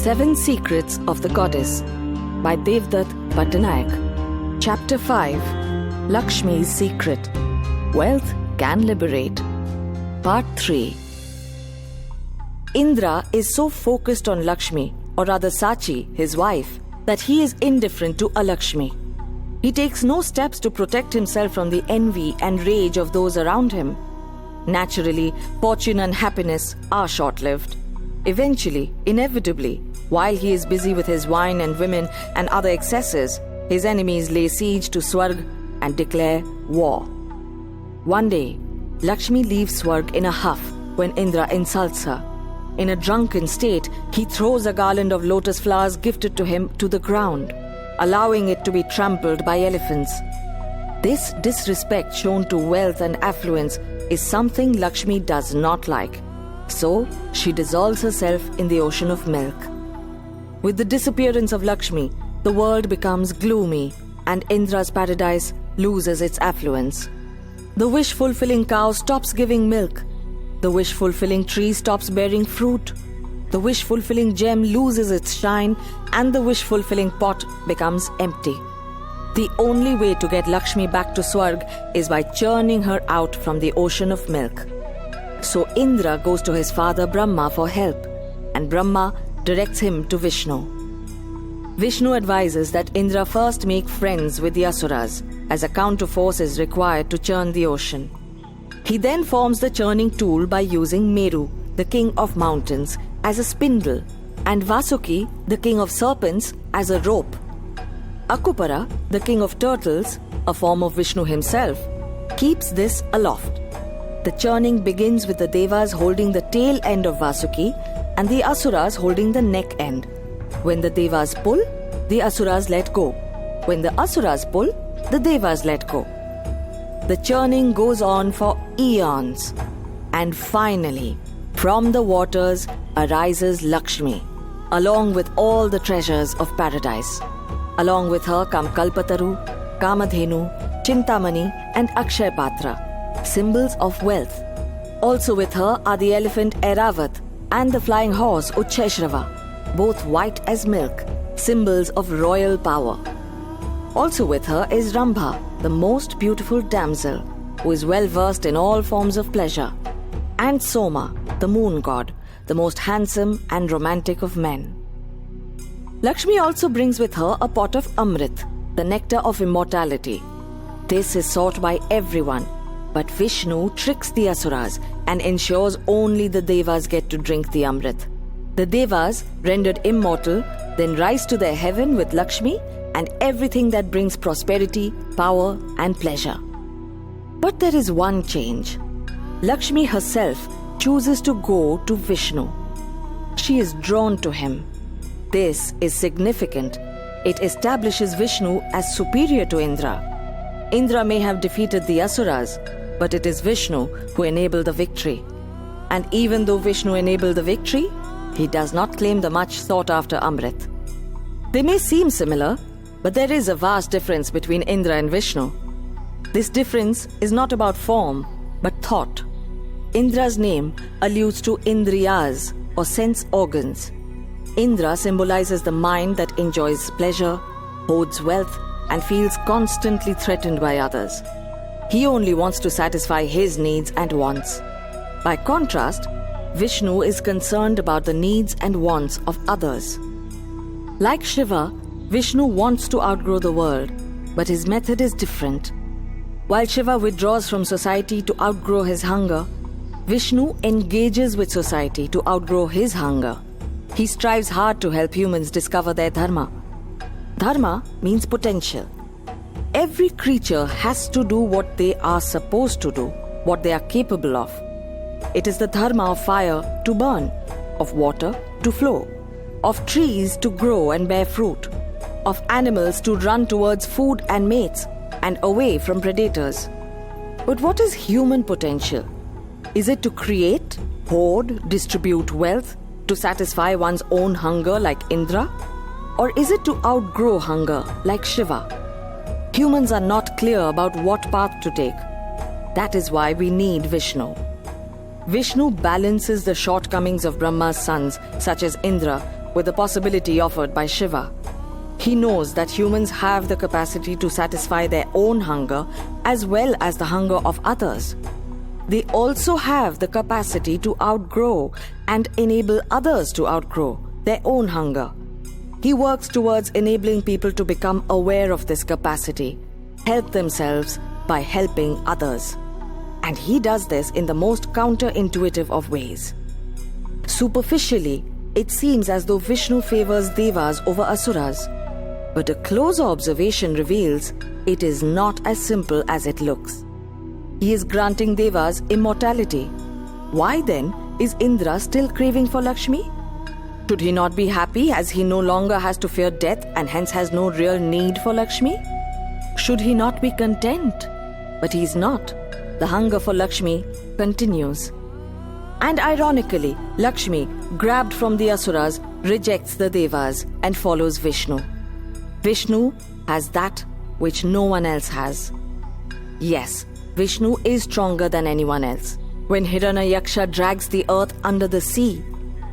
7 Secrets of the Goddess by Devdutt Pattanaik. Chapter 5, Lakshmi's Secret. Wealth Can Liberate. Part 3. Indra is so focused on Lakshmi, or rather Sachi, his wife, that he is indifferent to Alakshmi. He takes no steps to protect himself from the envy and rage of those around him. Naturally, fortune and happiness are short-lived. Eventually, inevitably, while he is busy with his wine and women and other excesses, his enemies lay siege to Swarg and declare war. One day, Lakshmi leaves Swarg in a huff when Indra insults her. In a drunken state, he throws a garland of lotus flowers gifted to him to the ground, allowing it to be trampled by elephants. This disrespect shown to wealth and affluence is something Lakshmi does not like. So, she dissolves herself in the ocean of milk. With the disappearance of Lakshmi, the world becomes gloomy and Indra's paradise loses its affluence. The wish-fulfilling cow stops giving milk. The wish-fulfilling tree stops bearing fruit. The wish-fulfilling gem loses its shine and the wish-fulfilling pot becomes empty. The only way to get Lakshmi back to Swarg is by churning her out from the ocean of milk. So Indra goes to his father Brahma for help, and Brahma directs him to Vishnu. Vishnu advises that Indra first make friends with the Asuras, as a counterforce is required to churn the ocean. He then forms the churning tool by using Meru, the king of mountains, as a spindle, and Vasuki, the king of serpents, as a rope. Akupara, the king of turtles, a form of Vishnu himself, keeps this aloft. The churning begins with the Devas holding the tail end of Vasuki and the Asuras holding the neck end. When the Devas pull, the Asuras let go. When the Asuras pull, the Devas let go. The churning goes on for eons. And finally, from the waters arises Lakshmi, along with all the treasures of paradise. Along with her come Kalpataru, Kamadhenu, Chintamani and Akshay Patra, symbols of wealth. Also with her are the elephant Airavat and the flying horse Uchchaishrava, both white as milk, symbols of royal power. Also with her is Rambha, the most beautiful damsel, who is well versed in all forms of pleasure, and Soma, the moon god, the most handsome and romantic of men. Lakshmi also brings with her a pot of Amrit, the nectar of immortality. This is sought by everyone, but Vishnu tricks the Asuras and ensures only the Devas get to drink the Amrit. The Devas, rendered immortal, then rise to their heaven with Lakshmi and everything that brings prosperity, power and pleasure. But there is one change. Lakshmi herself chooses to go to Vishnu. She is drawn to him. This is significant. It establishes Vishnu as superior to Indra. Indra may have defeated the Asuras, but it is Vishnu who enabled the victory. And even though Vishnu enabled the victory, he does not claim the much sought after Amrit. They may seem similar, but there is a vast difference between Indra and Vishnu. This difference is not about form, but thought. Indra's name alludes to Indriyas, or sense organs. Indra symbolizes the mind that enjoys pleasure, hoards wealth, and feels constantly threatened by others. He only wants to satisfy his needs and wants. By contrast, Vishnu is concerned about the needs and wants of others. Like Shiva, Vishnu wants to outgrow the world, but his method is different. While Shiva withdraws from society to outgrow his hunger, Vishnu engages with society to outgrow his hunger. He strives hard to help humans discover their dharma. Dharma means potential. Every creature has to do what they are supposed to do, what they are capable of. It is the dharma of fire to burn, of water to flow, of trees to grow and bear fruit, of animals to run towards food and mates, and away from predators. But what is human potential? Is it to create, hoard, distribute wealth, to satisfy one's own hunger like Indra? Or is it to outgrow hunger like Shiva? Humans are not clear about what path to take. That is why we need Vishnu. Vishnu balances the shortcomings of Brahma's sons, such as Indra, with the possibility offered by Shiva. He knows that humans have the capacity to satisfy their own hunger as well as the hunger of others. They also have the capacity to outgrow and enable others to outgrow their own hunger. He works towards enabling people to become aware of this capacity, help themselves by helping others. And he does this in the most counterintuitive of ways. Superficially, it seems as though Vishnu favors Devas over Asuras. But a closer observation reveals it is not as simple as it looks. He is granting Devas immortality. Why then is Indra still craving for Lakshmi? Should he not be happy as he no longer has to fear death and hence has no real need for Lakshmi? Should he not be content? But he is not. The hunger for Lakshmi continues. And ironically, Lakshmi, grabbed from the Asuras, rejects the Devas and follows Vishnu. Vishnu has that which no one else has. Yes, Vishnu is stronger than anyone else. When Hiranyaksha drags the earth under the sea,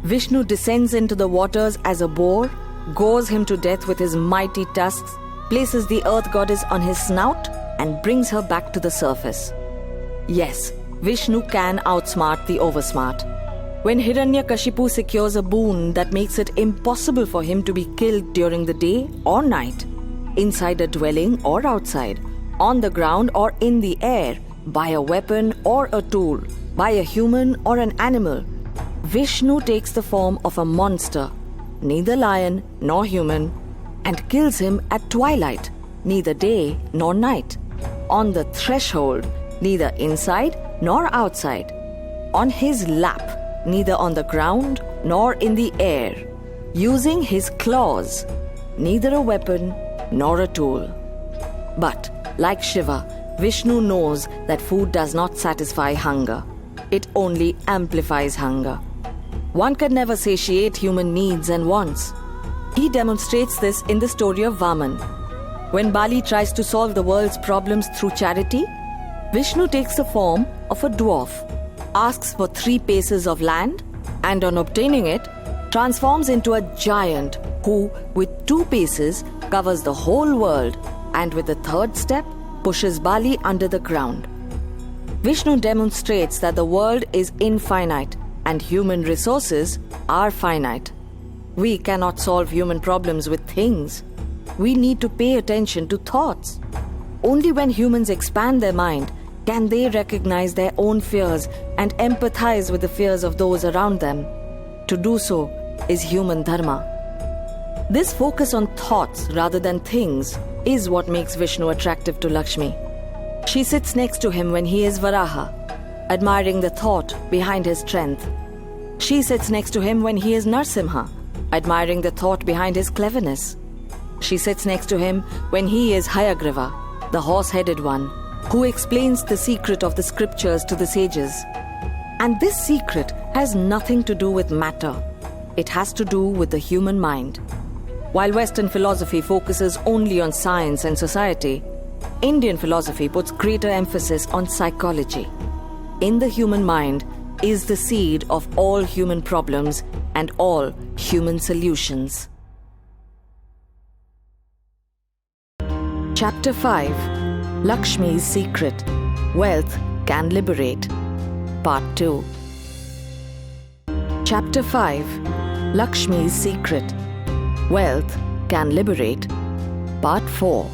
Vishnu descends into the waters as a boar, gores him to death with his mighty tusks, places the earth goddess on his snout, and brings her back to the surface. Yes, Vishnu can outsmart the oversmart. When Hiranyakashipu secures a boon that makes it impossible for him to be killed during the day or night, inside a dwelling or outside, on the ground or in the air, by a weapon or a tool, by a human or an animal, Vishnu takes the form of a monster, neither lion nor human, and kills him at twilight, neither day nor night, on the threshold, neither inside nor outside, on his lap, neither on the ground nor in the air, using his claws, neither a weapon nor a tool. But, like Shiva, Vishnu knows that food does not satisfy hunger. It only amplifies hunger. One can never satiate human needs and wants. He demonstrates this in the story of Vaman. When Bali tries to solve the world's problems through charity, Vishnu takes the form of a dwarf, asks for 3 paces of land, and on obtaining it, transforms into a giant who, with 2 paces, covers the whole world and with the 3rd step, pushes Bali under the ground. Vishnu demonstrates that the world is infinite and human resources are finite. We cannot solve human problems with things. We need to pay attention to thoughts. Only when humans expand their mind can they recognize their own fears and empathize with the fears of those around them. To do so is human dharma. This focus on thoughts rather than things is what makes Vishnu attractive to Lakshmi. She sits next to him when he is Varaha, admiring the thought behind his strength. She sits next to him when he is Narsimha, admiring the thought behind his cleverness. She sits next to him when he is Hayagriva, the horse-headed one, who explains the secret of the scriptures to the sages. And this secret has nothing to do with matter. It has to do with the human mind. While Western philosophy focuses only on science and society, Indian philosophy puts greater emphasis on psychology. In the human mind is the seed of all human problems and all human solutions. Chapter 5. Lakshmi's Secret. Wealth Can Liberate. Part 2. Chapter 5. Lakshmi's Secret. Wealth Can Liberate. Part 4.